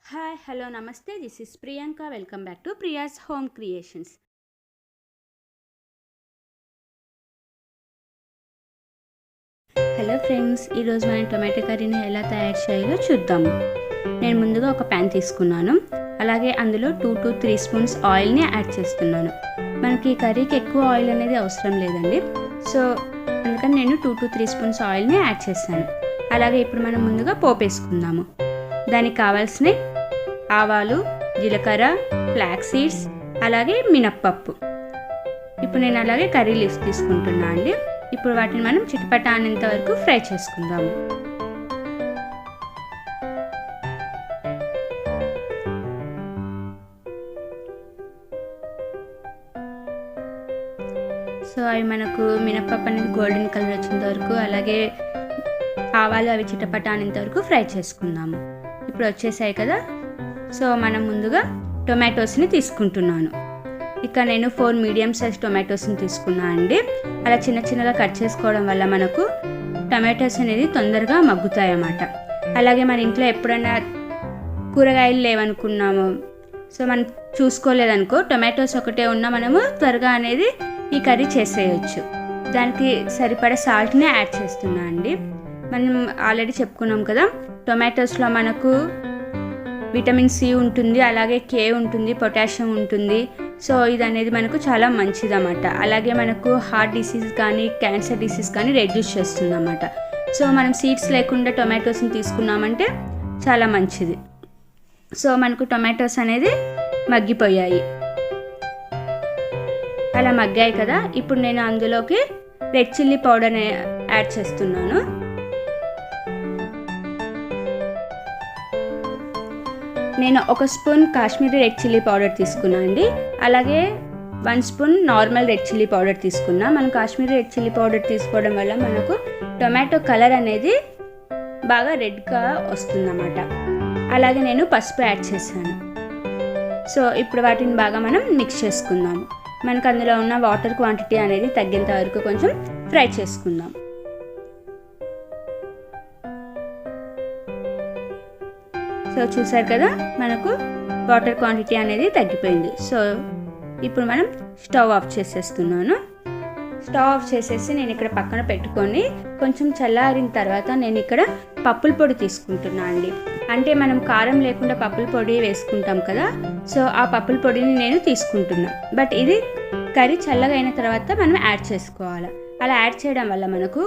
Hi, hello, namaste. This is Priyanka. Welcome back to Priya's Home Creations. Hello friends, ఈరోజు మనం tomato కర్రీని ఎలా తయారు చేయాలో చూద్దాము. నేను ముందుగా ఒక ప్యాన్ తీసుకున్నాను. అలాగే అందులో 2 to 3 స్పూన్స్ ఆయిల్ని యాడ్ చేస్తున్నాను. మనకి ఈ కర్రీకి ఎక్కువ ఆయిల్ అనేది అవసరం లేదండి. సో అందుకని నేను 2 to 3 స్పూన్స్ ఆయిల్ని యాడ్ చేశాను. అలాగే ఇప్పుడు మనం ముందుగా పోపు వేసుకుందాము. దానికి కావాల్సిన ఆవాలు, జీలకర్ర, ఫ్లాక్ సీడ్స్, అలాగే మినప్పప్పు. ఇప్పుడు నేను అలాగే కర్రీ లీవ్స్ తీసుకుంటున్నా అండి. ఇప్పుడు వాటిని మనం చిటపట అనేంత వరకు ఫ్రై చేసుకుందాము. సో అవి మనకు మినప్పప్పు అనేది గోల్డెన్ కలర్ వచ్చేంత వరకు, అలాగే ఆవాలు అవి చిటపట అనేంత వరకు ఫ్రై చేసుకుందాము. ఇప్పుడు వచ్చేసాయి కదా. సో మనం ముందుగా టొమాటోస్ని తీసుకుంటున్నాను. ఇక్కడ నేను 4 మీడియం సైజ్ టొమాటోస్ని తీసుకున్నాను అండి. అలా చిన్న చిన్నగా కట్ చేసుకోవడం వల్ల మనకు టొమాటోస్ అనేది తొందరగా మగ్గుతాయి అన్నమాట. అలాగే మన ఇంట్లో ఎప్పుడైనా కూరగాయలు లేవనుకున్నాము, సో మనం చూసుకోలేదనుకో, టొమాటోస్ ఒకటే ఉన్నా మనము త్వరగా అనేది ఈ కర్రీ చేసేయచ్చు. దానికి సరిపడా సాల్ట్ని యాడ్ చేస్తున్నా అండి. మనం ఆల్రెడీ చెప్పుకున్నాం కదా, టొమాటోస్లో మనకు విటమిన్ సి ఉంటుంది, అలాగే కే ఉంటుంది, పొటాషియం ఉంటుంది. సో ఇది అనేది మనకు చాలా మంచిది అన్నమాట. అలాగే మనకు హార్ట్ డిసీజ్ కానీ క్యాన్సర్ డిసీజ్ కానీ రెడ్యూస్ చేస్తుంది అన్నమాట. సో మనం సీడ్స్ లేకుండా టొమాటోస్ని తీసుకున్నామంటే చాలా మంచిది. సో మనకు టొమాటోస్ అనేది మగ్గిపోయాయి. అలా మగ్గాయి కదా. ఇప్పుడు నేను అందులోకి రెడ్ చిల్లీ పౌడర్ని యాడ్ చేస్తున్నాను. నేను 1 spoon Kashmiri red chilli powder తీసుకున్నా అండి. అలాగే 1 spoon normal red chilli powder తీసుకున్నా. మనం కాశ్మీరీ రెడ్ చిల్లీ పౌడర్ తీసుకోవడం వల్ల మనకు టొమాటో కలర్ అనేది బాగా రెడ్గా వస్తుందన్నమాట. అలాగే నేను పసుపు యాడ్ చేశాను. సో ఇప్పుడు వాటిని బాగా మనం మిక్స్ చేసుకుందాము. మనకు అందులో ఉన్న వాటర్ క్వాంటిటీ అనేది తగ్గేంత వరకు కొంచెం ఫ్రై చేసుకుందాం. సో చూసారు కదా, మనకు వాటర్ క్వాంటిటీ అనేది తగ్గిపోయింది. సో ఇప్పుడు మనం స్టవ్ ఆఫ్ చేసేస్తున్నాను. స్టవ్ ఆఫ్ చేసేసి నేను ఇక్కడ పక్కన పెట్టుకొని కొంచెం చల్లారిన తర్వాత నేను ఇక్కడ పప్పుల పొడి తీసుకుంటున్నా అండి. అంటే మనం కారం లేకుండా పప్పుల పొడి వేసుకుంటాం కదా, సో ఆ పప్పుల పొడిని నేను తీసుకుంటున్నా. బట్ ఇది కర్రీ చల్లగా అయిన తర్వాత మనం యాడ్ చేసుకోవాలి. అలా యాడ్ చేయడం వల్ల మనకు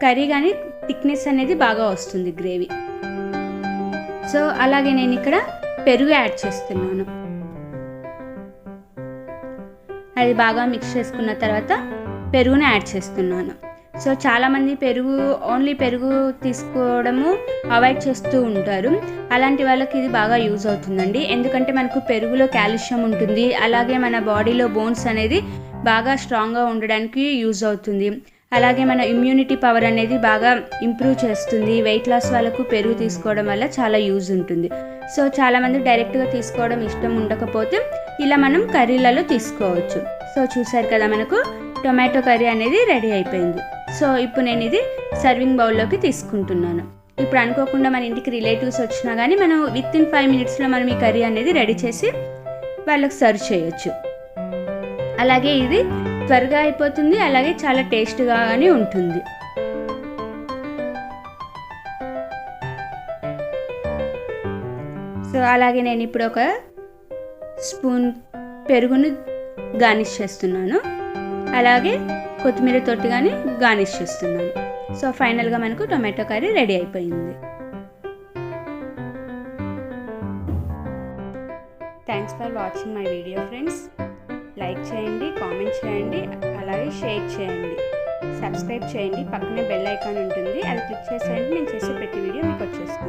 కర్రీ కానీ థిక్నెస్ అనేది బాగా వస్తుంది, గ్రేవీ. సో అలాగే నేను ఇక్కడ పెరుగు యాడ్ చేస్తున్నాను. అది బాగా మిక్స్ చేసుకున్న తర్వాత పెరుగుని యాడ్ చేస్తున్నాను. సో చాలామంది ఓన్లీ పెరుగు తీసుకోవడము అవాయిడ్ చేస్తూ ఉంటారు. అలాంటి వాళ్ళకి ఇది బాగా యూజ్ అవుతుందండి. ఎందుకంటే మనకు పెరుగులో కాల్షియం ఉంటుంది, అలాగే మన బాడీలో బోన్స్ అనేది బాగా స్ట్రాంగ్గా ఉండడానికి యూజ్ అవుతుంది. అలాగే మన ఇమ్యూనిటీ పవర్ అనేది బాగా ఇంప్రూవ్ చేస్తుంది. వెయిట్ లాస్ వాళ్ళకు పెరుగు తీసుకోవడం వల్ల చాలా యూజ్ ఉంటుంది. సో చాలామంది డైరెక్ట్గా తీసుకోవడం ఇష్టం ఉండకపోతే ఇలా మనం కర్రీలలో తీసుకోవచ్చు. సో చూసారు కదా, మనకు టొమాటో కర్రీ అనేది రెడీ అయిపోయింది. సో ఇప్పుడు నేను ఇది సర్వింగ్ బౌల్లోకి తీసుకుంటున్నాను. ఇప్పుడు అనుకోకుండా మన ఇంటికి రిలేటివ్స్ వచ్చినా కానీ మనం వితిన్ 5 minutesలో మనం ఈ కర్రీ అనేది రెడీ చేసి వాళ్ళకి సర్వ్ చేయొచ్చు. అలాగే ఇది త్వరగా అయిపోతుంది, అలాగే చాలా టేస్ట్గానే ఉంటుంది. సో అలాగే నేను ఇప్పుడు 1 స్పూన్ పెరుగును గార్నిష్ చేస్తున్నాను. అలాగే కొత్తిమీర తోటి కానీ గార్నిష్ చేస్తున్నాను. సో ఫైనల్గా మనకు టొమాటో కర్రీ రెడీ అయిపోయింది. Thanks for watching my video friends. Like చేయండి, కామెంట్ చేయండి, అలాగే షేర్ చేయండి, సబ్స్క్రైబ్ చేయండి. పక్కనే బెల్ ఐకాన్ ఉంటుంది, అది క్లిక్ చేసేయండి. నేను చేసే ప్రతి వీడియో మీకు వచ్చేస్తుంది.